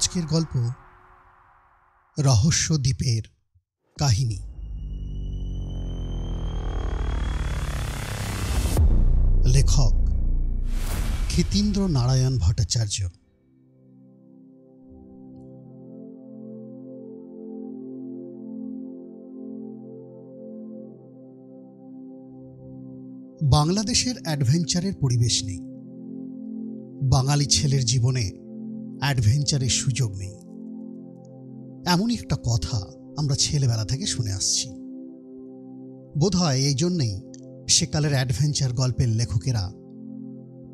আজকের গল্প রহস্য দ্বীপের কাহিনী। লেখক ক্ষিতীন্দ্র নারায়ণ ভট্টাচার্য। বাংলাদেশের অ্যাডভেঞ্চারের পরিবেশ নেই। বাঙালি ছেলের জীবনে অ্যাডভেঞ্চারের সুযোগ নেই, এমনই একটা কথা আমরা ছেলেবেলা থেকে শুনে আসছি। বোধহয় এই জন্যেই সেকালের অ্যাডভেঞ্চার গল্পের লেখকেরা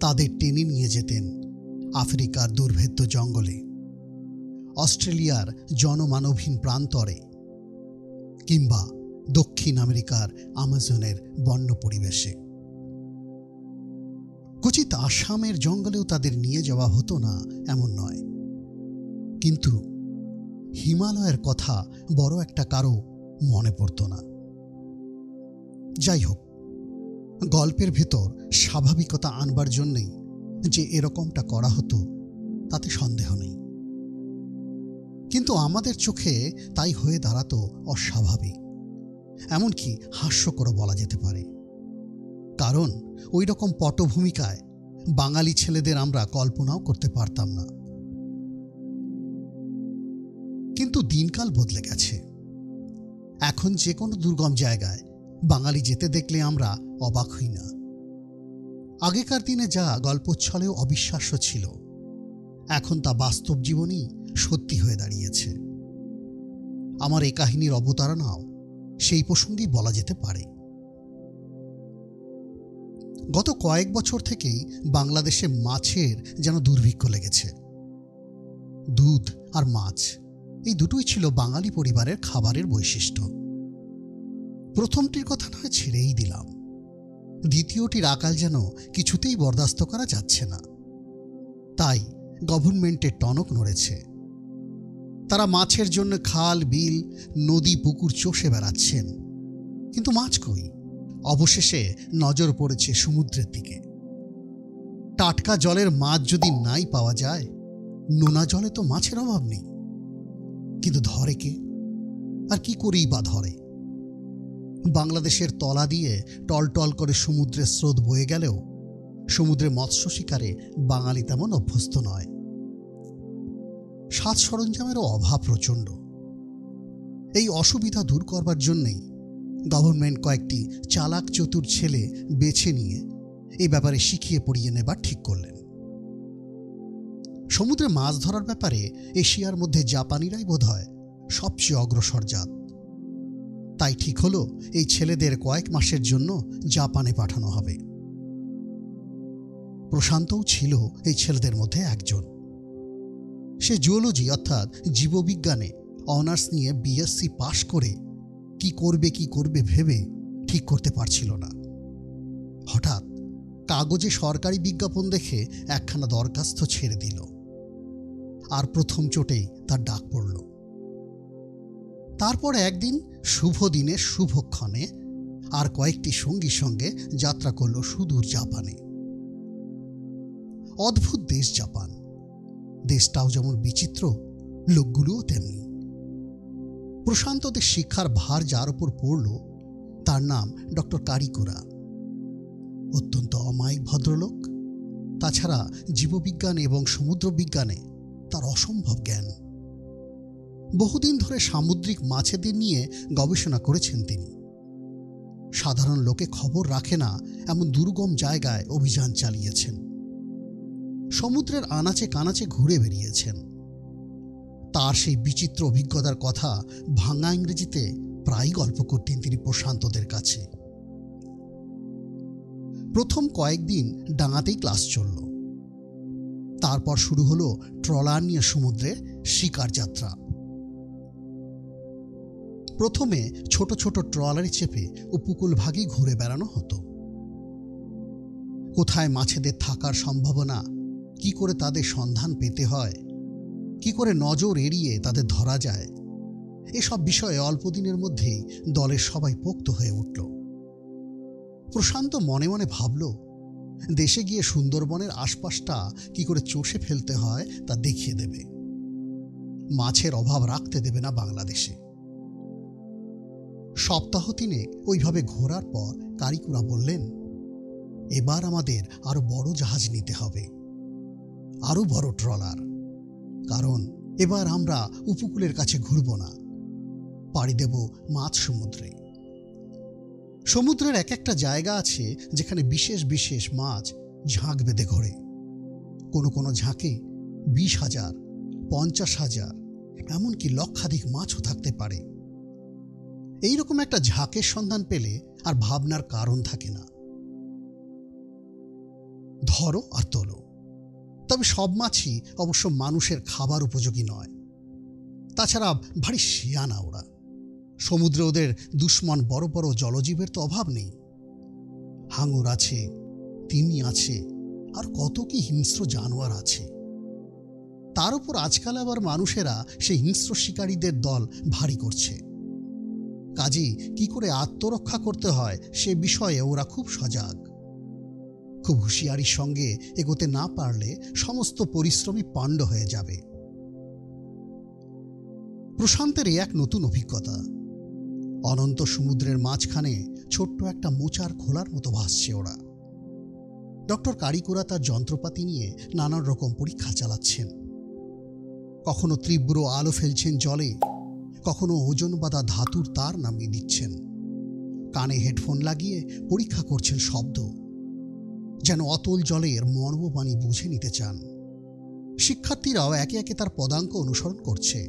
তাদের টেনে নিয়ে যেতেন আফ্রিকার দুর্ভেদ্য জঙ্গলে, অস্ট্রেলিয়ার জনমানবহীন প্রান্তরে, কিংবা দক্ষিণ আমেরিকার আমাজনের বন্য পরিবেশে। কচিত আসামের জঙ্গলেও তাদের নিয়ে যাওয়া হতো না এমন নয়, কিন্তু হিমালয়ের কথা বড় একটা কারো মনে পড়ত না। যাই হোক, গল্পের ভেতর স্বাভাবিকতা আনবার জন্যেই যে এরকমটা করা হতো তাতে সন্দেহ নেই, কিন্তু আমাদের চোখে তাই হয়ে দাঁড়াতো অস্বাভাবিক, এমনকি হাস্যকর বলা যেতে পারে। কারণ ওই রকম পটভূমিকায় বাঙালি ছেলেদের আমরা কল্পনাও করতে পারতাম না। কিন্তু দিনকাল বদলে গেছে। এখন যে কোনো দুর্গম জায়গায় বাঙালি যেতে দেখলে আমরা অবাক হই না। আগেকার দিনে যা গল্পচ্ছলেও অবিশ্বাস্য ছিল, এখন তা বাস্তব জীবনেই সত্যি হয়ে দাঁড়িয়েছে। আমার এই কাহিনীর অবতারণাও সেই প্রসঙ্গেই বলা যেতে পারে। গত কয়েক বছর থেকেই বাংলাদেশে মাছের যেন দুর্ভিক্ষ লেগেছে। দুধ আর মাছ এই দুটোই ছিল বাঙালি পরিবারের খাবারের বৈশিষ্ট্য। প্রথমটির কথা নয় ছেড়েই দিলাম, দ্বিতীয়টির আকাল যেন কিছুতেই বরদাস্ত করা যাচ্ছে না। তাই গভর্নমেন্টের টনক নড়েছে। তারা মাছের জন্য খাল, বিল, নদী, পুকুর চষে বেড়াচ্ছেন, কিন্তু মাছ কই? অবশেষে নজর পড়েছে সমুদ্রের দিকে। টাটকা জলের মাছ যদি নাই পাওয়া যায়, নোনা জলে তো মাছের অভাব নেই, কিন্তু ধরে কে? আর কি করেই বা ধরে? বাংলাদেশের তলা দিয়ে টলটল করে সমুদ্রের স্রোত বয়ে গেলেও সমুদ্রে মৎস্য শিকারে বাঙালি তেমন অভ্যস্ত নয়। সাজ সরঞ্জামেরও অভাব প্রচণ্ড। এই অসুবিধা দূর করবার জন্যেই গভর্নমেন্ট কয়েকটি চালাক চতুর ছেলে বেছে নিয়ে এই ব্যাপারে শিখিয়ে পড়িয়ে নেবার ঠিক করলেন। সমুদ্রে মাছ ধরার ব্যাপারে এশিয়ার মধ্যে জাপানিরাই বোধহয় সবচেয়ে অগ্রসর জাত। তাই ঠিক হলো এই ছেলেদের কয়েক মাসের জন্য জাপানে পাঠানো হবে। প্রশান্তও ছিল এই ছেলেদের মধ্যে একজন। সে জুওলজি অর্থাৎ জীববিজ্ঞানে অনার্স নিয়ে বিএসসি পাশ করে কি করবে ভেবে ঠিক করতে পারছিল না। হঠাৎ কাগজে সরকারি বিজ্ঞাপন দেখে একখানা দরখাস্ত ছেড়ে দিল, আর প্রথম চোটেই তার ডাক পড়ল। তারপর একদিন শুভ দিনে শুভক্ষণে আর কয়েকটি সঙ্গীর সঙ্গে যাত্রা করল সুদূর জাপানে। অদ্ভুত দেশ জাপান। দেশটাও যেমন বিচিত্র, লোকগুলোও তেমনি। প্রশান্তদের শিক্ষার ভার যার ওপর পড়ল তার নাম ডক্টর কারিকোরা। অত্যন্ত অমায়িক ভদ্রলোক। তাছাড়া জীববিজ্ঞান এবং সমুদ্রবিজ্ঞানে তার অসম্ভব জ্ঞান। বহুদিন ধরে সামুদ্রিক মাছেদের নিয়ে গবেষণা করেছেন তিনি। সাধারণ লোকে খবর রাখে না এমন দুর্গম জায়গায় অভিযান চালিয়েছেন। সমুদ্রের আনাচে কানাচে ঘুরে বেরিয়েছেন। তার সেই বিচিত্র অভিজ্ঞতার কথা ভাঙা ইংরেজিতে প্রায় গল্প করতেন তিনি প্রশান্তদের কাছে। প্রথম কয়েকদিন ডাঙাতেই ক্লাস চলল। তারপর শুরু হলো ট্রলার নিয়ে সমুদ্রে শিকার যাত্রা। প্রথমে ছোট ছোট ট্রলারে চেপে উপকূলভাগে ঘুরে বেড়ানো হতো। কোথায় মাছেদের থাকার সম্ভাবনা, কি করে তাদের সন্ধান পেতে হয়, কি করে নজর এড়িয়ে তাদের ধরা যায়, এসব বিষয়ে অল্প দিনের মধ্যেই দলের সবাই পোক্ত হয়ে উঠল। প্রশান্ত মনে মনে ভাবল, দেশে গিয়ে সুন্দরবনের আশপাশটা কি করে চষে ফেলতে হয় তা দেখিয়ে দেবে। মাছের অভাব রাখতে দেবে না বাংলাদেশে। সপ্তাহ 3 ওইভাবে ঘোরার পর কারিকুরা বললেন, এবার আমাদের আরো বড় জাহাজ নিতে হবে, আরো বড় ট্রলার, কারণ এবার আমরা উপকূলের কাছে ঘুরব না, পাড়ি দেব মাছ সমুদ্রে। সমুদ্রের এক একটা জায়গা আছে যেখানে বিশেষ বিশেষ মাছ ঝাঁক বেঁধে ঘোরে। কোনো কোনো ঝাঁকে 20,000, 50,000, এমনকি লক্ষাধিক মাছও থাকতে পারে। এইরকম একটা ঝাঁকের সন্ধান পেলে আর ভাবনার কারণ থাকে না, ধরো আর তোলো। তবে সব মাছই অবশ্য মানুষের খাবার উপযোগী নয়। তাছাড়া ভারী শিয়ানা ওরা। সমুদ্রে ওদের দুশ্মন বড় বড় জলজীবের তো অভাব নেই। হাঙর আছে, তিমি আছে, আর কত কি হিংস্র জানোয়ার আছে। তার উপর আজকাল আবার মানুষেরা সেই হিংস্র শিকারীদের দল ভারী করছে। কাজেই কি করে আত্মরক্ষা করতে হয় সে বিষয়ে ওরা খুব সজাগ। খুব হুঁশিয়ারির সঙ্গে এগোতে না পারলে সমস্ত পরিশ্রমই পণ্ড হয়ে যাবে। প্রশান্তের এক নতুন অভিজ্ঞতা। অনন্ত সমুদ্রের মাঝখানে ছোট্ট একটা মোচার খোলার মতো ভাসছে ওরা। ডক্টর কারিকুরা তার যন্ত্রপাতি নিয়ে নানান রকম পরীক্ষা চালাচ্ছেন। কখনো তীব্র আলো ফেলছেন জলে, কখনো ওজন বাঁধা ধাতুর তার নামিয়ে দিচ্ছেন। কানে হেডফোন লাগিয়ে পরীক্ষা করছেন শব্দ, যেন অতল জলের মর্মবাণী বুঝে নিতে চান। শিক্ষার্থীরাও একে একে তার পদাঙ্ক অনুসরণ করছে।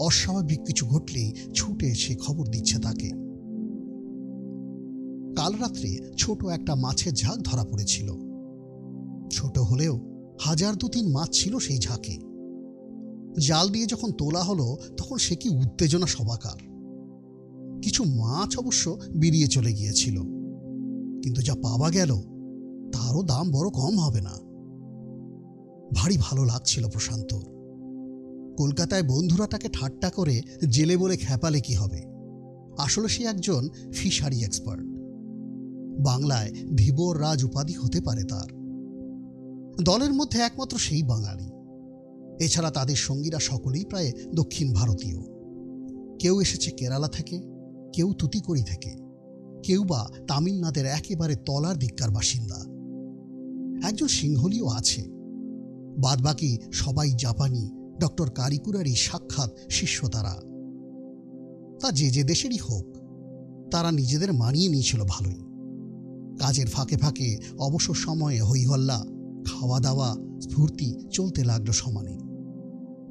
অস্বাভাবিক কিছু ঘটলেই ছুটে এসে খবর দিচ্ছে তাকে। কাল রাত্রে ছোট একটা মাছের ঝাঁক ধরা পড়েছিল। ছোট হলেও 1,000-2,3 মাছ ছিল সেই ঝাঁকে। জাল দিয়ে যখন তোলা হলো তখন সে কি উত্তেজনা সবাকার। কিছু মাছ অবশ্য বেরিয়ে চলে গিয়েছিল, কিন্তু যা পাওয়া গেল তারও দাম বড় কম হবে না। ভারী ভালো লাগছিল প্রশান্ত। কলকাতায় বন্ধুরা তাকে ঠাট্টা করে জেলে বলে খেপালে কি হবে, আসলে সে একজন ফিশারি এক্সপার্ট। বাংলায় ধীবর রাজ উপাধি হতে পারে তার। দলের মধ্যে একমাত্র সেই বাঙালি। এছাড়া তাদের সঙ্গীরা সকলেই প্রায় দক্ষিণ ভারতীয়। কেউ এসেছে কেরালা থেকে, কেউ তুতিকড়ি থেকে, কেউ বা তামিলনাড়ুর একেবারে তলার দিককার বাসিন্দা। একজন সিংহলীও আছে। বাদবাকি সবাই জাপানি ডক্টর কারিকুরারই সাক্ষাৎ শিষ্য তারা। তা যে যে দেশেরই হোক, তারা নিজেদের মানিয়ে নিয়েছিল ভালোই। কাজের ফাঁকে ফাঁকে অবসর সময়ে হইহল্লা, খাওয়া দাওয়া, স্ফূর্তি চলতে লাগলো সমানে।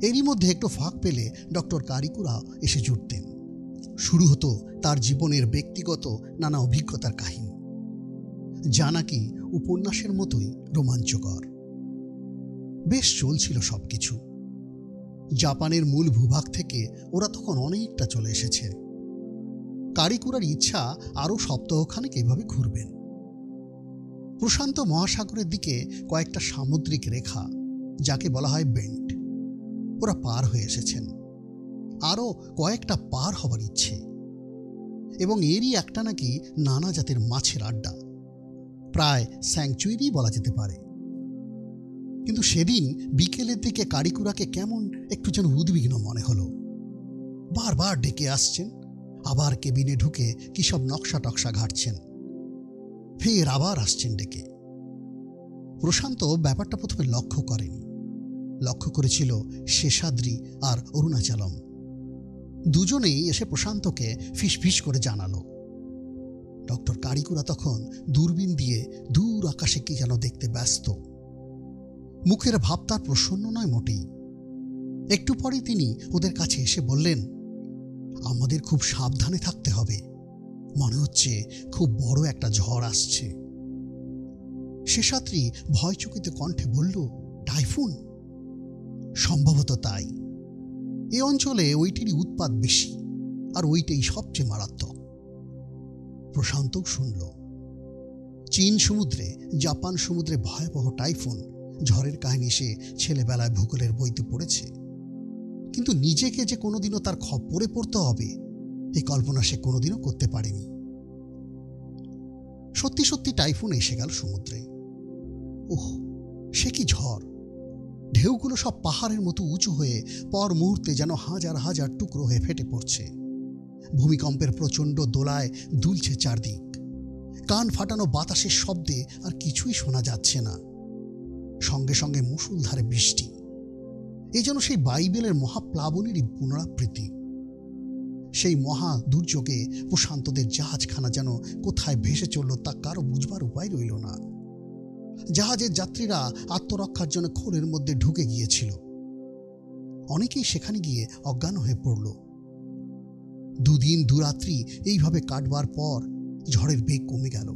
এরই মধ্যে একটু ফাঁক পেলে ডক্টর কারিকুরা এসে জুটতেন। শুরু হতো তার জীবনের ব্যক্তিগত নানা অভিজ্ঞতার কাহিনী, যা নাকি উপন্যাসের মতোই রোমাঞ্চকর। বেশ চলছিল সবকিছু। জাপানের মূল ভূভাগ থেকে ওরা তখন অনেকটা চলে এসেছে। কারিকুরার ইচ্ছা আরও সপ্তাহখানেক এভাবে ঘুরবেন। প্রশান্ত মহাসাগরের দিকে কয়েকটা সামুদ্রিক রেখা, যাকে বলা হয় বেন্ট, ওরা পার হয়ে এসেছেন। আরও কয়েকটা পার হবার ইচ্ছে, এবং এরই একটা নাকি নানা জাতের মাছের আড্ডা, প্রায় স্যাংচুয়ারি বলা যেতে পারে। কিন্তু সেদিন বিকেলের দিকে কারিকুরাকে কেমন একটু যেন উদ্বিগ্ন মনে হলো। বারবার ডেকে আসছেন, আবার কেবিনে ঢুকে কি সব নকশা টকশা ঘাটছেন, ফের আবার আসছেন ডেকে। প্রশান্ত ব্যাপারটা প্রথমে লক্ষ্য করেনি। লক্ষ্য করেছিল শেষাদ্রি আর অরুণাচলম। দুজনেই এসে প্রশান্তকে ফিসফিস করে জানালো। ডক্টর কারিকুরা তখন দূরবীন দিয়ে দূর আকাশে কি যেন দেখতে ব্যস্ত। মুখের ভাব তার প্রসন্ন নয় মোটেই। একটু পরেই তিনি ওদের কাছে এসে বললেন, আমাদের খুব সাবধানে থাকতে হবে, মনে হচ্ছে খুব বড় একটা ঝড় আসছে। শেষাদ্রি ভয়চকিত কণ্ঠে বলল, টাইফুন? সম্ভবত তাই। এ অঞ্চলে ওইটিরই উৎপাত বেশি, আর ওইটাই সবচেয়ে মারাত্মক। প্রশান্তও শুনল। চীন সমুদ্রে, জাপান সমুদ্রে ভয়াবহ টাইফুন ঝড়ের কাহিনী সে ছেলেবেলায় ভূগোলের বইতে পড়েছে, কিন্তু নিজেকে যে কোনোদিনও তার খপ্পরে পড়তে হবে এই কল্পনা সে কোনোদিনও করতে পারেনি। সত্যি সত্যি টাইফুন এসে গেল সমুদ্রে। ওহ, সে কি ঝড়! ঢেউগুলো সব পাহাড়ের মতো উঁচু হয়ে পর মুহূর্তে যেন হাজার হাজার টুকরো হয়ে ফেটে পড়ছে। ভূমিকম্পের প্রচণ্ড দোলায় দুলছে চারদিক। কান ফাটানো বাতাসের শব্দে আর কিছুই শোনা যাচ্ছে না। সঙ্গে সঙ্গে মুষলধারে বৃষ্টি। এই যেন সেই বাইবেলের মহাপ্লাবনেরই পুনরাবৃত্তি। সেই মহা দুর্যোগে প্রশান্তদের জাহাজখানা যেন কোথায় ভেসে চলল তা কারো বুঝবার উপায় রইল না। জাহাজের যাত্রীরা আত্মরক্ষার জন্য খোলের মধ্যে ঢুকে গিয়েছিল। অনেকেই সেখানে গিয়ে অজ্ঞান হয়ে পড়ল। দুদিন দুরাত্রি এইভাবে কাটবার পর ঝড়ের বেগ কমে গেল।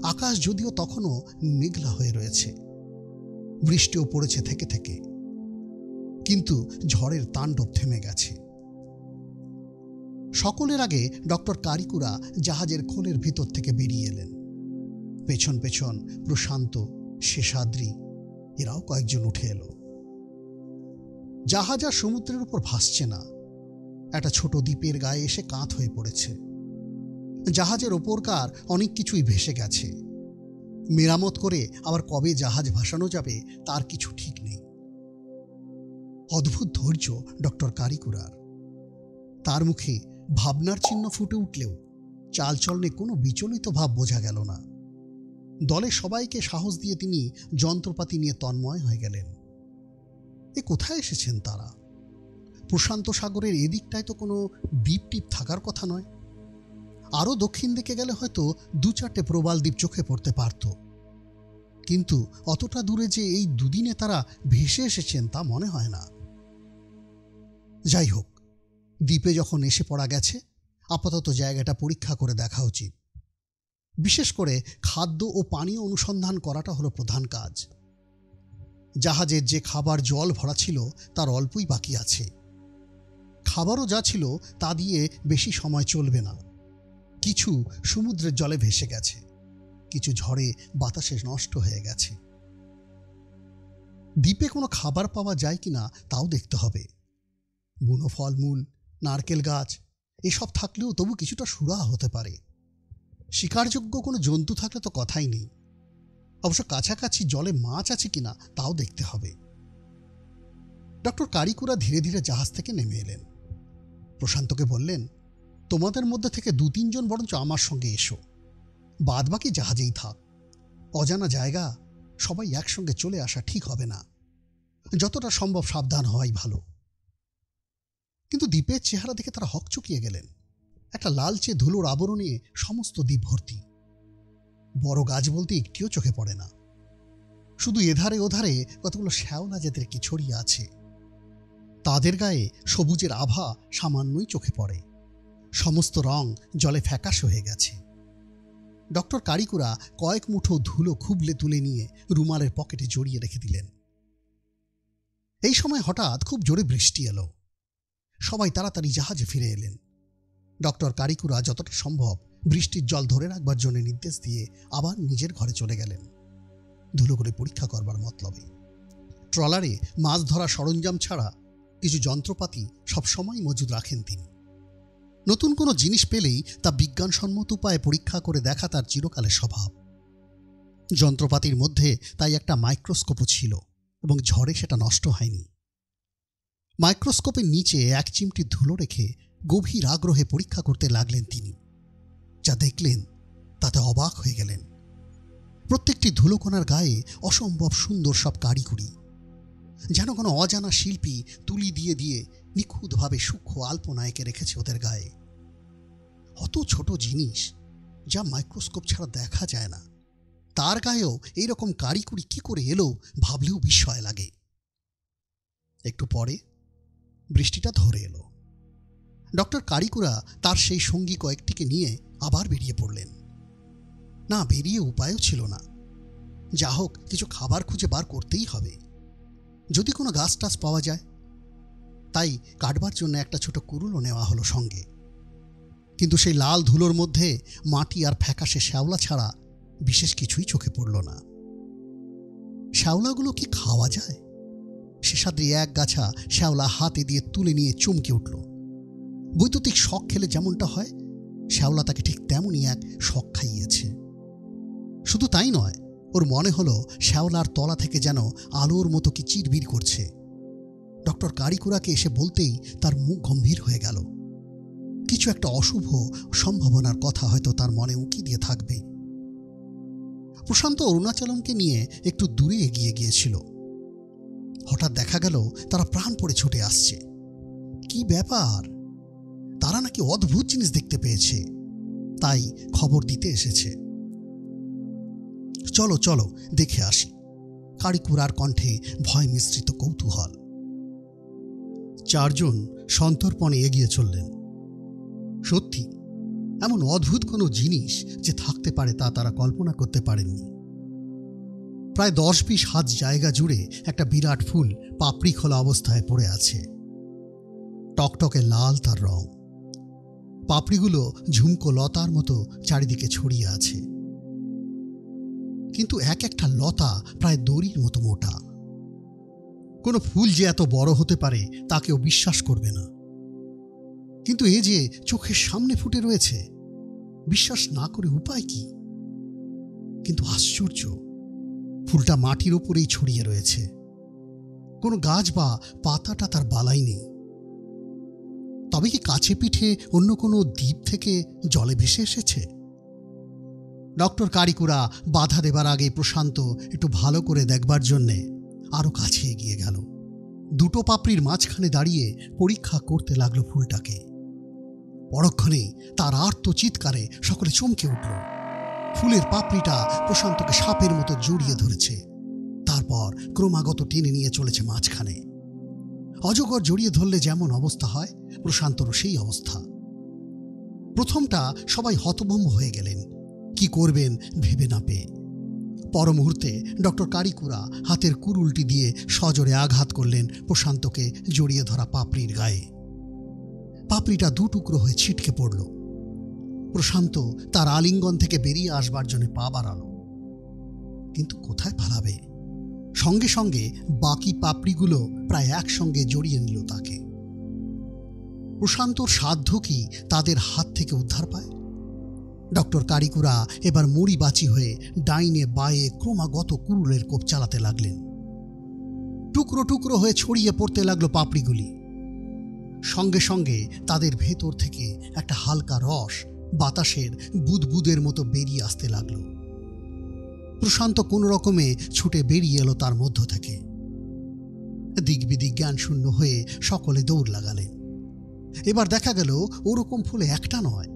আকাশ যদিও তখনও মেঘলা হয়ে রয়েছে, বৃষ্টিও পড়েছে থেকে থেকে, কিন্তু ঝড়ের তাণ্ডব থেমে গেছে। সকলের আগে ডক্টর কারিকুরা জাহাজের খোলের ভিতর থেকে বেরিয়ে এলেন। পেছন পেছন প্রশান্ত, শেষাদ্রি এরাও কয়েকজন উঠে এলো। জাহাজ আর সমুদ্রের উপর ভাসছে না, একটা ছোট দ্বীপের গায়ে এসে কাঁধ হয়ে পড়েছে। জাহাজের ওপরকার অনেক কিছুই ভেসে গেছে। মেরামত করে আবার কবে জাহাজ ভাসানো যাবে তার কিছু ঠিক নেই। অদ্ভুত ধৈর্য ডক্টর কারিকুরার। তার মুখে ভাবনার চিহ্ন ফুটে উঠলেও চালচলনে কোনো বিচলিত ভাব বোঝা গেল না। দলে সবাইকে সাহস দিয়ে তিনি যন্ত্রপাতি নিয়ে তন্ময় হয়ে গেলেন। এ কোথায় এসেছেন তারা? প্রশান্ত সাগরের এদিকটায় তো কোনো দ্বীপ টিপ থাকার কথা নয়। আরও দক্ষিণ দিকে গেলে হয়তো দু চারটে প্রবাল দ্বীপ চোখে পড়তে পারত, কিন্তু অতটা দূরে যে এই দুদিনে তারা ভেসে এসেছেন তা মনে হয় না। যাই হোক, দ্বীপে যখন এসে পড়া গেছে, আপাতত জায়গাটা পরীক্ষা করে দেখা উচিত। বিশেষ করে খাদ্য ও পানীয় অনুসন্ধান করাটা হলো প্রধান কাজ। জাহাজের যে খাবার জল ভরা ছিল তার অল্পই বাকি আছে। খাবারও যা ছিল তা দিয়ে বেশি সময় চলবে না। কিছু সমুদ্রের জলে ভেসে গেছে, কিছু ঝড়ে বাতাসে নষ্ট হয়ে গেছে। দ্বীপে কোনো খাবার পাওয়া যায় কিনা তাও দেখতে হবে। বুনো ফলমূল, নারকেল গাছ এসব থাকলেও তবু কিছুটা সুরাহা হতে পারে। শিকারযোগ্য কোনো জন্তু থাকলে তো কথাই নেই। অবশ্য কাছাকাছি জলে মাছ আছে কিনা তাও দেখতে হবে। ডক্টর কারিকুরা ধীরে ধীরে জাহাজ থেকে নেমে এলেন। প্রশান্তকে বললেন, তোমাদের মধ্যে থেকে 2-3 জন বরঞ্চ আমার সঙ্গে এসো, বাদ বাকি জাহাজেই থাক। অজানা জায়গা, সবাই একসঙ্গে চলে আসা ঠিক হবে না। যতটা সম্ভব সাবধান হওয়াই ভালো। কিন্তু দ্বীপের চেহারা দেখে তারা হকচকিয়ে গেলেন। একটা লালচে ধুলোর আবরণে সমস্ত দ্বীপ ভর্তি। বড় গাছ বলতে একটিও চোখে পড়ে না। শুধু এধারে ওধারে কতগুলো শ্যাওলা জাতের কি ছড়িয়ে আছে। তাদের গায়ে সবুজের আভা সামান্যই চোখে পড়ে। সমস্ত রং জলে ফ্যাকাশ হয়ে গেছে। ডক্টর কারিকুরা কয়েক মুঠো ধুলো খুবলে তুলে নিয়ে রুমালের পকেটে জড়িয়ে রেখে দিলেন। এই সময় হঠাৎ খুব জোরে বৃষ্টি এলো। সবাই তাড়াতাড়ি জাহাজে ফিরে এলেন। ডক্টর কারিকুরা যতটা সম্ভব বৃষ্টির জল ধরে রাখবার জন্য নির্দেশ দিয়ে আবার নিজের ঘরে চলে গেলেন, ধুলো করে পরীক্ষা করবার মতলবে। ট্রলারে মাছ ধরা সরঞ্জাম ছাড়া কিছু যন্ত্রপাতি সবসময় মজুদ রাখেন তিনি। নতুন কোনো জিনিস পেলেই তা বিজ্ঞানসম্মত উপায়ে পরীক্ষা করে দেখা তার চিরকালের স্বভাব। যন্ত্রপাতির মধ্যে তাই একটা মাইক্রোস্কোপও ছিল এবং ঝড়ে সেটা নষ্ট হয়নি। মাইক্রোস্কোপের নিচে এক চিমটি ধুলো রেখে গভীর আগ্রহে পরীক্ষা করতে লাগলেন তিনি। যা দেখলেন তাতে অবাক হয়ে গেলেন। প্রত্যেকটি ধুলোকণার গায়ে অসম্ভব সুন্দর সব কারিকুরি, যেন কোনো অজানা শিল্পী তুলি দিয়ে দিয়ে নিখুঁতভাবে সূক্ষ্ম আল্পনা এঁকে রেখেছে ওদের গায়ে। অত ছোট জিনিস যা মাইক্রোস্কোপ ছাড়া দেখা যায় না, তার গায়েও এইরকম কারিকুরি কি করে এলো ভাবলেও বিস্ময় লাগে। একটু পরে বৃষ্টিটা ধরে এলো। ডক্টর কারিকুরা তার সেই সঙ্গী কয়েকটিকে নিয়ে আবার বেরিয়ে পড়লেন। না বেরিয়ে উপায়ও ছিল না। যা হোক, কিছু খাবার খুঁজে বার করতেই হবে, যদি কোনো গাছ টাছ পাওয়া যায়। তাই কাটবার জন্য একটা ছোট কুড়ুলও নেওয়া হলো সঙ্গে। কিন্তু সেই লাল ধুলোর মধ্যে মাটি আর ফ্যাকাশে শ্যাওলা ছাড়া বিশেষ কিছুই চোখে পড়ল না। শ্যাওলাগুলো কি খাওয়া যায়? শেষাদ্রি এক গাছা শ্যাওলা হাতে দিয়ে তুলে নিয়ে চমকে উঠল। বৈদ্যুতিক শক খেলে যেমনটা হয়, শ্যাওলা তাকে ঠিক তেমনই এক শক খাইয়েছে। শুধু তাই নয়, ওর মনে হলো শ্যাওলার তলা থেকে যেন আলোর মতো কি চিরবির করছে। ডক্টর কারিকুরাকে এসে বলতেই তার মুখ গম্ভীর হয়ে গেল। কিছু একটা অশুভ সম্ভাবনার কথা হয়তো তার মনে উকি দিয়ে থাকবেই। প্রশান্ত অরুণাচলমকে নিয়ে একটু দূরে এগিয়ে গিয়েছিল। হঠাৎ দেখা গেল তারা প্রাণ পড়ে ছুটে আসছে। কি ব্যাপার? তারা নাকি অদ্ভুত জিনিস দেখতে পেয়েছে, তাই খবর দিতে এসেছে। চলো চলো দেখে আসি। কারিকুরার কণ্ঠে ভয় মিশ্রিত কৌতূহল। চারজন সন্তর্পণে এগিয়ে চললেন। সত্যি এমন অদ্ভুত কোনো জিনিস যে থাকতে পারে তা তারা কল্পনা করতে পারেননি। প্রায় 10-20 হাত জায়গা জুড়ে একটা বিরাট ফুল পাপড়ি খোলা অবস্থায় পড়ে আছে। টকটকে লাল তার রং। পাপড়িগুলো ঝুমকো লতার মতো চারিদিকে ছড়িয়ে আছে, কিন্তু এক একটা লতা প্রায় দড়ির মতো মোটা। কোনো ফুল যে এত বড় হতে পারে তা কেউ বিশ্বাস করবে না, কিন্তু এ যে চোখের সামনে ফুটে রয়েছে, বিশ্বাস না করে উপায় কি? কিন্তু আশ্চর্য, ফুলটা মাটির ওপরেই ছড়িয়ে রয়েছে। কোনো গাছ বা পাতাটা তার বালাই নেই। তবে কি কাছে পিঠে অন্য কোনো দ্বীপ থেকে জলে ভেসে এসেছে? ডক্টর কারিকুরা বাধা দেবার আগে প্রশান্ত একটু ভালো করে দেখবার জন্যে আরো কাছে এগিয়ে গেল। দুটো পাপড়ির মাঝখানে দাঁড়িয়ে পরীক্ষা করতে লাগলো ফুলটাকে। পরক্ষণেই তার আর্ত চিৎকারে সকলে চমকে উঠল। ফুলের পাপড়িটা প্রশান্তকে সাপের মতো জড়িয়ে ধরেছে, তারপর ক্রমাগত টেনে নিয়ে চলেছে মাঝখানে। অজগর জড়িয়ে ধরলে যেমন অবস্থা হয়, প্রশান্তরও সেই অবস্থা। প্রথমটা সবাই হতভম্ব হয়ে গেলেন, কি করবেন ভেবে না পেয়ে। পর মুহূর্তে ডক্টর কারিকুরা হাতের কুরুলটি দিয়ে সজোরে আঘাত করলেন প্রশান্তকে জড়িয়ে ধরা পাপড়ির গায়ে। পাপড়িটা দুটুকরো হয়ে ছিটকে পড়ল। প্রশান্ত তার আলিঙ্গন থেকে বেরিয়ে আসবার জন্য পা বাড়াল, কিন্তু কোথায় পালাবে? সঙ্গে সঙ্গে বাকি পাপড়িগুলো প্রায় একসঙ্গে জড়িয়ে নিল তাকে। প্রশান্তর সাধ্য কি তাদের হাত থেকে উদ্ধার পায়? ডক্টর কারিকুরা এবার মুড়ি বাঁচি হয়ে ডাইনে বায়ে ক্রমাগত কুরুলের কোপ চালাতে লাগলেন। টুকরো টুকরো হয়ে ছড়িয়ে পড়তে লাগলো পাপড়িগুলি। সঙ্গে সঙ্গে তাদের ভেতর থেকে একটা হালকা রস বাতাসের বুদবুদের মতো বেরিয়ে আসতে লাগলো। প্রশান্ত কোনো রকমে ছুটে বেরিয়ে এলো তার মধ্য থেকে। দিকবিদিক জ্ঞান শূন্য হয়ে সকলে দৌড় লাগালেন। এবার দেখা গেল ওরকম ফুলে একটা নয়,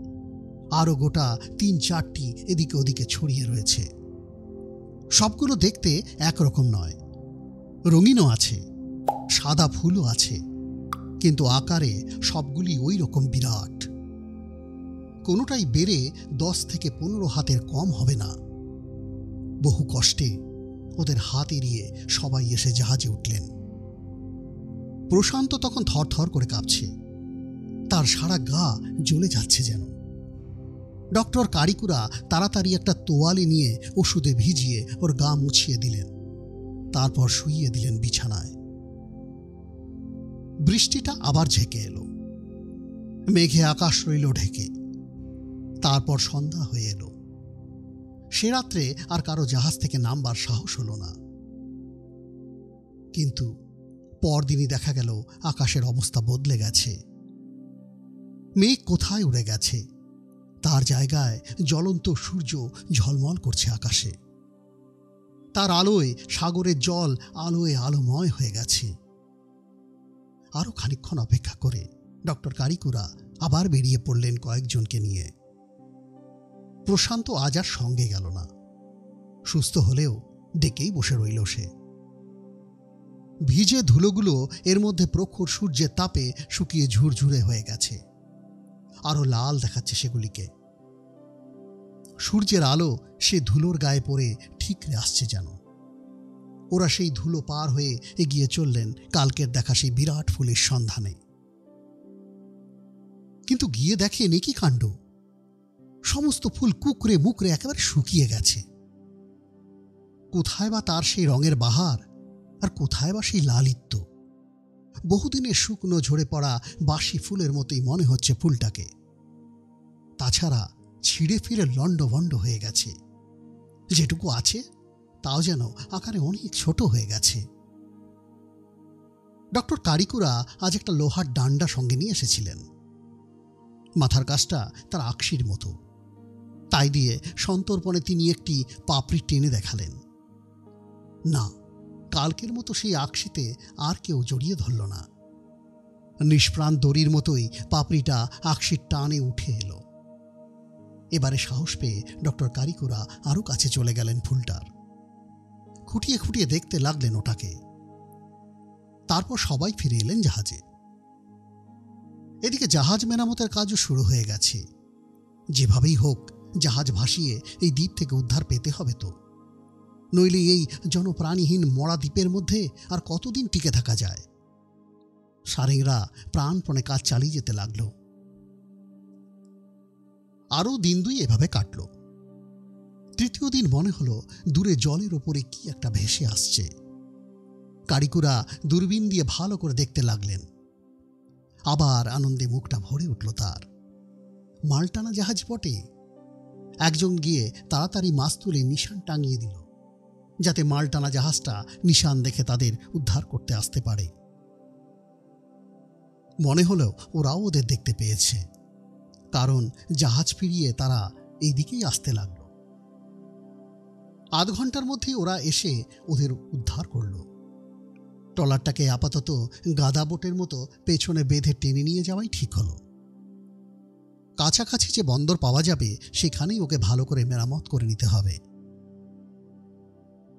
আরো গোটা 3-4টি এদিকে ওদিকে ছড়িয়ে রয়েছে। সবগুলো দেখতে একরকম নয়, রঙিনও আছে, সাদা ফুলও আছে, কিন্তু আকারে সবগুলি ওই রকম বিরাট। কোনোটাই বেড়ে 10 থেকে 15 হাতের কম হবে না। বহু কষ্টে ওদের হাত এড়িয়ে সবাই এসে জাহাজে উঠলেন। প্রশান্ত তখন থরথর করে কাঁপছে, তার সারা গা জ্বলে যাচ্ছে যেন। ডক্টর কারিকুরা তাড়াতাড়ি একটা তোয়ালে নিয়ে ওষুধে ভিজিয়ে ওর গা মুছিয়ে দিলেন, তারপর শুইয়ে দিলেন বিছানায়। বৃষ্টিটা আবার ঝেঁকে এলো, মেঘে আকাশ রইল ঢেকে। তারপর সন্ধ্যা হয়ে এলো। সে রাত্রে আর কারো জাহাজ থেকে নামবার সাহস হলো না। কিন্তু পরদিনই দেখা গেল আকাশের অবস্থা বদলে গেছে। মেঘ কোথায় উড়ে গেছে, তার জায়গায় জ্বলন্ত সূর্য ঝলমল করছে আকাশে। তার আলোয় সাগরের জল আলোয় আলোময় হয়ে গেছে। আরো খানিকক্ষণ অপেক্ষা করে ডক্টর কারিকুরা আবার বেরিয়ে পড়লেন কয়েকজনকে নিয়ে। প্রশান্ত আজ আর সঙ্গে গেল না। সুস্থ হলেও ডেকেই বসে রইল সে। ভিজে ধুলোগুলো এর মধ্যে প্রখর সূর্যের তাপে শুকিয়ে ঝুরঝুরে হয়ে গেছে, আরো লাল দেখাচ্ছে সেগুলিকে। সূর্যের আলো সে ধুলোর গায়ে পড়ে ঠিকরে আসছে যেন। ওরা সেই ধুলো পার হয়ে এগিয়ে চললেন কালকের দেখা সেই বিরাট ফুলের সন্ধানে। কিন্তু গিয়ে দেখে নেকি কাণ্ড, সমস্ত ফুল কুকড়ে মুকড়ে একেবারে শুকিয়ে গেছে। কোথায় বা তার সেই রঙের বাহার, আর কোথায় বা সেই লালিত্য? বহুদিনের শুকনো ঝরে পড়া বাসি ফুলের মতোই মনে হচ্ছে ফুলটাকে। তাছাড়া ছিঁড়ে ফিরে লণ্ডভণ্ড হয়ে গেছে। যেটুকু আছে তাও যেন আকারে অনেক ছোট হয়ে গেছে। ডক্টর কারিকুরা আজ একটা লোহার ডান্ডা সঙ্গে নিয়ে এসেছিলেন। মাথার কাজটা তার আকশির মতো, তাই দিয়ে সন্তর্পণে তিনি একটি পাপড়ি টেনে দেখালেন। না, কালকের মতো সেই আকশিতে আর কেউ জড়িয়ে ধরল না। নিষ্প্রাণ দড়ির মতোই পাপড়িটা আকশির টানে উঠে এলো। এবারে সাহস পেয়ে ডক্টর কারিকুরা আরও কাছে চলে গেলেন ফুলটার। খুঁটিয়ে খুঁটিয়ে দেখতে লাগলেন ওটাকে। তারপর সবাই ফিরে এলেন জাহাজে। এদিকে জাহাজ মেরামতের কাজও শুরু হয়ে গেছে। যেভাবেই হোক জাহাজ ভাসিয়ে এই দ্বীপ থেকে উদ্ধার পেতে হবে তো, নইলে এই জনপ্রাণীহীন মরা দ্বীপের মধ্যে আর কতদিন টিকে থাকা যায়। সারেংরা প্রাণপণে কাজ চালিয়ে যেতে লাগলো। আরও দিন দুই এভাবে কাটল। তৃতীয় দিন মনে হলো দূরে জলের ওপরে কি একটা ভেসে আসছে। কারিকুরা দূরবীন দিয়ে ভালো করে দেখতে লাগলেন। আবার আনন্দে মুখটা ভরে উঠল তার। মালটানা জাহাজ বটে। একজন গিয়ে তাড়াতাড়ি মাছ তুলে নিশান টাঙিয়ে দিল, যাতে মালটানা জাহাজটা নিশান দেখে তাদের উদ্ধার করতে আসতে পারে। মনে হলো ওরাও ওদের দেখতে পেয়েছে, কারণ জাহাজ ফিরিয়ে তারা এই দিকেই আসতে লাগল। আধ ঘন্টার মধ্যেই ওরা এসে ওদের উদ্ধার করল। ট্রলারটাকে আপাতত গাদা বোটের মতো পেছনে বেঁধে টেনে নিয়ে যাওয়াই ঠিক হলো। কাছাকাছি যে বন্দর পাওয়া যাবে সেখানেই ওকে ভালো করে মেরামত করে নিতে হবে।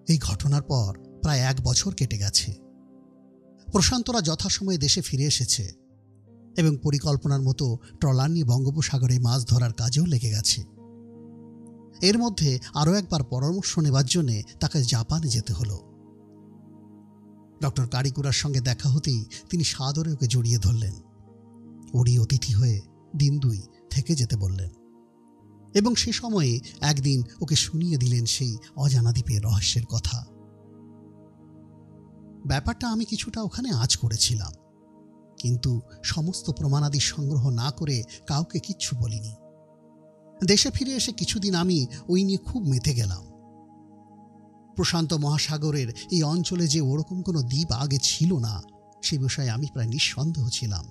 এই ঘটনার পর প্রায় 1 বছর কেটে গেছে। প্রশান্তরা যথাসময়ে দেশে ফিরে এসেছে এবং পরিকল্পনার মতো ট্রলার নিয়ে বঙ্গোপসাগরে মাছ ধরার কাজেও লেগে গেছে। এর মধ্যে আরও একবার পরামর্শ নেবার জন্যে তাকে জাপানে যেতে হলো। ডক্টর কারিকুরার সঙ্গে দেখা হতেই তিনি সাদরে ওকে জড়িয়ে ধরলেন। ওরই অতিথি হয়ে দিন 2 থেকে যেতে বললেন এবং সে সময়ে একদিন ওকে শুনিয়ে দিলেন সেই অজানা দ্বীপের রহস্যের কথা। ব্যাপারটা আমি কিছুটা ওখানে আঁচ করেছিলাম, কিন্তু সমস্ত প্রমাণাদি সংগ্রহ না করে কাউকে কিচ্ছু বলিনি। দেশে ফিরে এসে কিছুদিন আমি ওই নিয়ে খুব মেতে গেলাম। প্রশান্ত মহাসাগরের এই অঞ্চলে যে ওরকম কোনো দ্বীপ আগে ছিল না সে বিষয়ে আমি প্রায় নিঃসন্দেহ ছিলাম।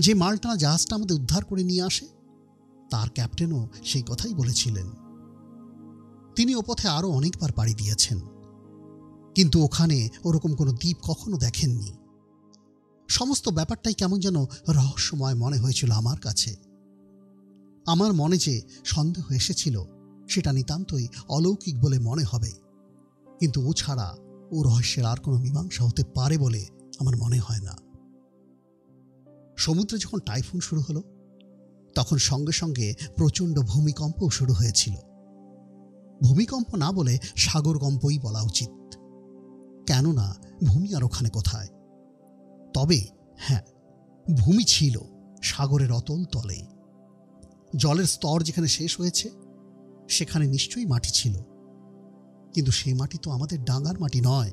যে মালটানা জাহাজটা আমাদের উদ্ধার করে নিয়ে আসে তার ক্যাপ্টেনও সেই কথাই বলেছিলেন। তিনি ও পথে আরও অনেকবার পাড়ি দিয়েছেন, কিন্তু ওখানে ওরকম কোনো দ্বীপ কখনো দেখেননি। সমস্ত ব্যাপারটাই কেমন যেন রহস্যময় মনে হয়েছিল আমার কাছে। আমার মনে যে সন্দেহ এসেছিল সেটা নিতান্তই অলৌকিক বলে মনে হবে, কিন্তু ও ছাড়া ও রহস্যের আর কোনো মীমাংসা হতে পারে বলে আমার মনে হয় না। সমুদ্রে যখন টাইফুন শুরু হলো তখন সঙ্গে সঙ্গে প্রচণ্ড ভূমিকম্পও শুরু হয়েছিল। ভূমিকম্প না বলে সাগরকম্পই বলা উচিত, কেননা ভূমি আর ওখানে কোথায়। তবে হ্যাঁ, ভূমি ছিল সাগরের অতল তলে। জলের স্তর যেখানে শেষ হয়েছে সেখানে নিশ্চয়ই মাটি ছিল, কিন্তু সেই মাটি তো আমাদের ডাঙার মাটি নয়।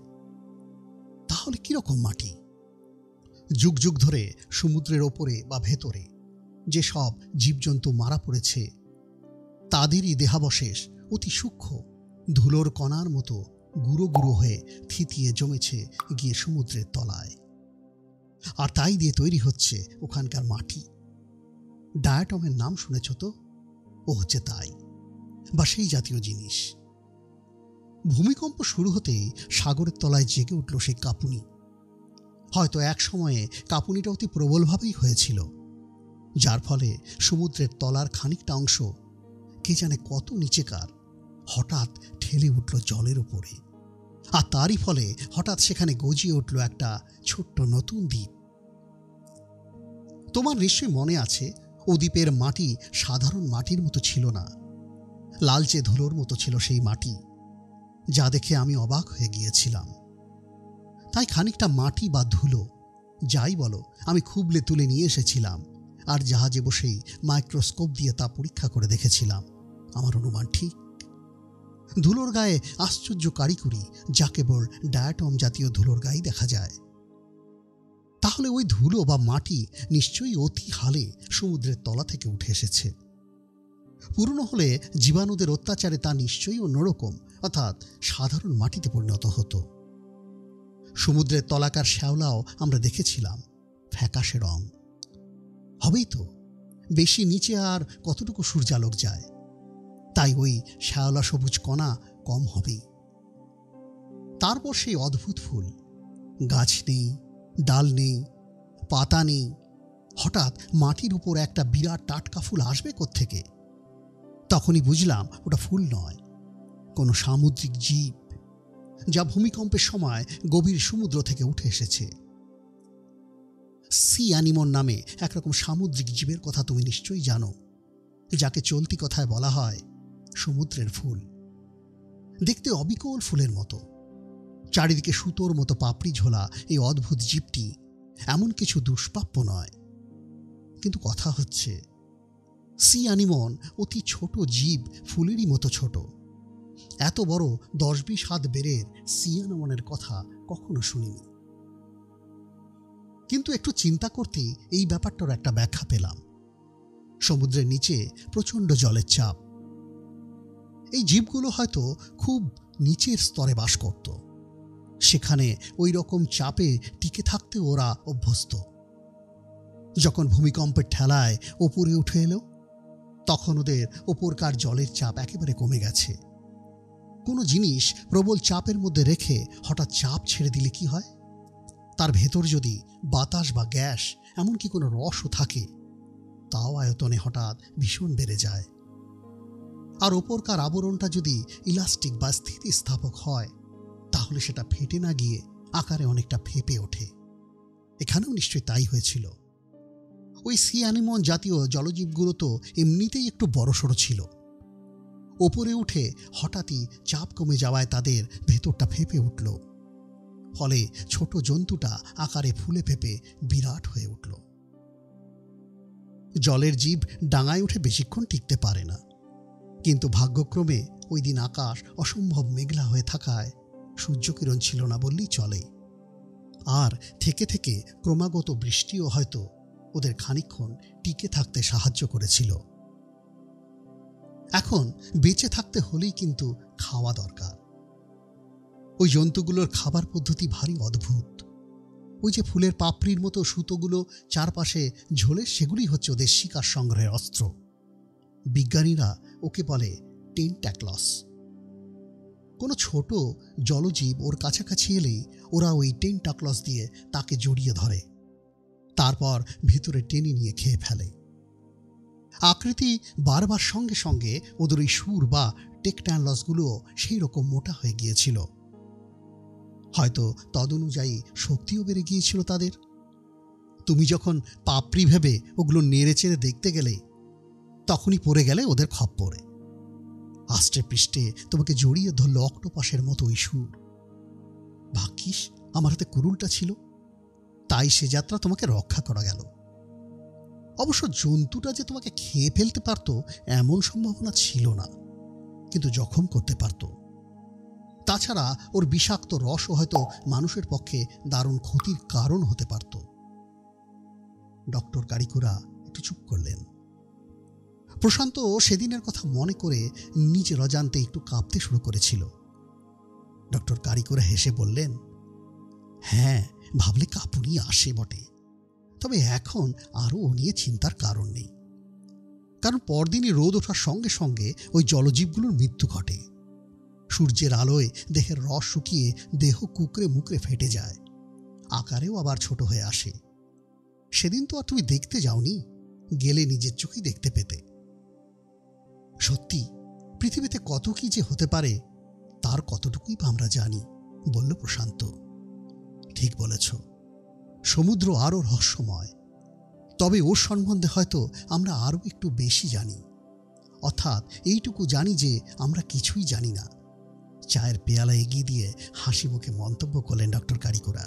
তাহলে কিরকম মাটি? যুগ যুগ ধরে সমুদ্রের ওপরে বা ভেতরে যেসব জীবজন্তু মারা পড়েছে তাদেরই দেহাবশেষ অতি সূক্ষ্ম ধুলোর কণার মতো গুঁড়ো গুঁড়ো হয়ে থিতিয়ে জমেছে গিয়ে সমুদ্রের তলায়, আর তাই দিয়ে তৈরি হচ্ছে ওখানকার মাটি। ডায়াটমের নাম শুনেছ তো? ও হচ্ছে তাই, বা সেই জাতীয় জিনিস। ভূমিকম্প শুরু হতেই সাগরের তলায় জেগে উঠল সেই কাঁপুনি। হয়তো এক সময়ে কাঁপুনিটা অতি প্রবলভাবেই হয়েছিল, যার ফলে সমুদ্রের তলার খানিকটা অংশ কে জানে কত নিচেকার হঠাৎ ঠেলে উঠল জলের উপরে, আর তারই ফলে হঠাৎ সেখানে গজিয়ে উঠল একটা ছোট্ট নতুন দ্বীপ। তোমার নিশ্চয়ই মনে আছে ও দ্বীপের মাটি সাধারণ মাটির মতো ছিল না, লালচে ধুলোর মতো ছিল সেই মাটি, যা দেখে আমি অবাক হয়ে গিয়েছিলাম। তাই খানিকটা মাটি বা ধুলো যাই বলো আমি খুবলে তুলে নিয়ে এসেছিলাম, আর জাহাজে বসেই মাইক্রোস্কোপ দিয়ে তা পরীক্ষা করে দেখেছিলাম। আমার অনুমান ঠিক। ধুলোর গায়ে আশ্চর্য কারিকুরি যা কেবল ডায়াটম জাতীয় ধুলোর গায়ে দেখা যায়। তাহলে ওই ধুলো বা মাটি নিশ্চয়ই অতি হালে সমুদ্রের তলা থেকে উঠে এসেছে। পুরনো হলে জীবাণুদের অত্যাচারে তা নিশ্চয়ই অন্যরকম অর্থাৎ সাধারণ মাটিতে পরিণত হতো। সমুদ্রের তলাকার শ্যাওলাও আমরা দেখেছিলাম ফ্যাকাশে রং। হবেই তো, বেশি নিচে আর কতটুকু সূর্যালোক যায়, তাই ওই শ্যাওলা সবুজ কণা কম হবেই। তারপর সেই অদ্ভুত ফুল, গাছ নেই, ডাল নেই, পাতা নেই, হঠাৎ মাটির উপর একটা বিরাট টাটকা ফুল আসবে কোত্থেকে? তখনই বুঝলাম ওটা ফুল নয়, কোনো সামুদ্রিক জীব, যা ভূমিকম্পের সময় গভীর সমুদ্র থেকে উঠে এসেছে। সি অ্যানিমন নামে একরকম সামুদ্রিক জীবের কথা তুমি নিশ্চয়ই জানো, যাকে চলতি কথায় বলা হয় সমুদ্রের ফুল। দেখতে অবিকল ফুলের মতো, চারিদিকে সুতোর মতো পাপড়ি ঝোলা এই অদ্ভুত জীবটি এমন কিছু দুষ্প্রাপ্য নয়। কিন্তু কথা হচ্ছে, সি অ্যানিমন অতি ছোট জীব, ফুলেরই মতো ছোট। এত বড় 10-20 হাত বেড়ের সি অ্যানিমনের কথা কখনো শুনিনি। কিন্তু একটু চিন্তা করতেই এই ব্যাপারটার একটা ব্যাখ্যা পেলাম। সমুদ্রের নিচে প্রচণ্ড জলের চাপ। এই জীবগুলো হয়তো খুব নিচের স্তরে বাস করত, সেখানে ওই রকম চাপে টিকে থাকতে ওরা অভ্যস্ত। যখন ভূমিকম্পের ঠেলায় ওপরে উঠে এলো, তখন ওদের ওপরকার জলের চাপ একেবারে কমে গেছে। কোনো জিনিস প্রবল চাপের মধ্যে রেখে হঠাৎ চাপ ছেড়ে দিলে কি হয়? তার ভেতর যদি বাতাস বা গ্যাস, এমনকি কোনো রসও থাকে, তাও আয়তনে হঠাৎ ভীষণ বেড়ে যায়। আর ওপরকার আবরণটা যদি ইলাস্টিক বা স্থিতিস্থাপক হয়, তাহলে সেটা ফেটে না গিয়ে আকারে অনেকটা ফেপে ওঠে। এখানেও নিশ্চয়ই তাই হয়েছিল। ওই সি অ্যানিমন জাতীয় জলজীবগুলো তো এমনিতেই একটু বড়সড় ছিল। ওপরে উঠে হঠাৎই চাপ কমে যাওয়ায় তাদের ভেতরটা ফেপে উঠল। ফলে ছোট জন্তুটা আকারে ফুলে ফেপে বিরাট হয়ে উঠল। জলের জীব ডাঙায় উঠে বেশিক্ষণ টিকতে পারে না, কিন্তু ভাগ্যক্রমে ওই দিন আকাশ অসম্ভব মেঘলা হয়ে থাকায় সূর্যকিরণ ছিল না বললেই চলে। আর থেকে থেকে ক্রমাগত বৃষ্টিও হয়তো ওদের খানিকক্ষণ টিকে থাকতে সাহায্য করেছিল। এখন বেঁচে থাকতে হলেই কিন্তু খাওয়া দরকার। ওই জন্তুগুলোর খাবার পদ্ধতি ভারী অদ্ভুত। ওই যে ফুলের পাপড়ির মতো সুতোগুলো চারপাশে ঝোলে, সেগুলি হচ্ছে ওদের শিকার সংগ্রহের অস্ত্র। বিজ্ঞানীরা ওকে বলে টেন্ট্যাকলস। কোনো ছোট জলজীব ওর কাছাকাছি এলেই ওরা ওই টেন্ট্যাকলস দিয়ে তাকে জড়িয়ে ধরে, তারপর ভেতরে টেনে নিয়ে খেয়ে ফেলে। আকৃতি বাড়বার সঙ্গে সঙ্গে ওদের ওই সুর বা টেকট্যানলসগুলোও সেই রকম মোটা হয়ে গিয়েছিল। হয়তো তদনুযায়ী শক্তিও বেড়ে গিয়েছিল তাদের। তুমি যখন পাপড়ি ভেবে ওগুলো নেড়ে চেড়ে দেখতে গেলে, তখনই পড়ে গেলে ওদের খপ্পরে। আষ্টে পৃষ্ঠে তোমাকে জড়িয়ে ধরল অক্টোপাসের মতো ওই সুর। ভাগ্যিস আমার হাতে কুড়ুলটা ছিল, তাই সে যাত্রা তোমাকে রক্ষা করা গেল। অবশ্য জন্তুটা যে তোমাকে খেয়ে ফেলতে পারত এমন সম্ভাবনা ছিল না, কিন্তু জখম করতে পারত। তাছাড়া ওর বিষাক্ত রসও হয়তো মানুষের পক্ষে দারুণ ক্ষতির কারণ হতে পারত। ডক্টর কারিকুরা একটু চুপ করলেন। প্রশান্ত সেদিনের কথা মনে করে নিজের অজান্তে একটু কাঁপতে শুরু করেছিল। ডক্টর কারিকুরা হেসে বললেন, হ্যাঁ, ভাবলে কাঁপুনি আসে বটে, তবে এখন আরও ও নিয়ে চিন্তার কারণ নেই। কারণ পরদিনই রোদ ওঠার সঙ্গে সঙ্গে ওই জলজীবগুলোর মৃত্যু ঘটে। সূর্যের আলোয় দেহের রস শুকিয়ে দেহ কুকড়ে মুকড়ে ফেটে যায়, আকারেও আবার ছোট হয়ে আসে। সেদিন তো আর তুমি দেখতে যাওনি, গেলে নিজের চোখেই দেখতে পেতে। সত্যি পৃথিবীতে কত কি যে হতে পারে, তার কতটুকুই বা আমরা জানি, বলল প্রশান্ত। ঠিক বলেছ, সমুদ্র আরও রহস্যময়, তবে ওর সম্বন্ধে হয়তো আমরা আরও একটু বেশি জানি। অর্থাৎ এইটুকু জানি যে আমরা কিছুই জানি না। চায়ের পেয়ালা এগিয়ে দিয়ে হাসি মুখে মন্তব্য করলেন ডক্টর কারিকুরা।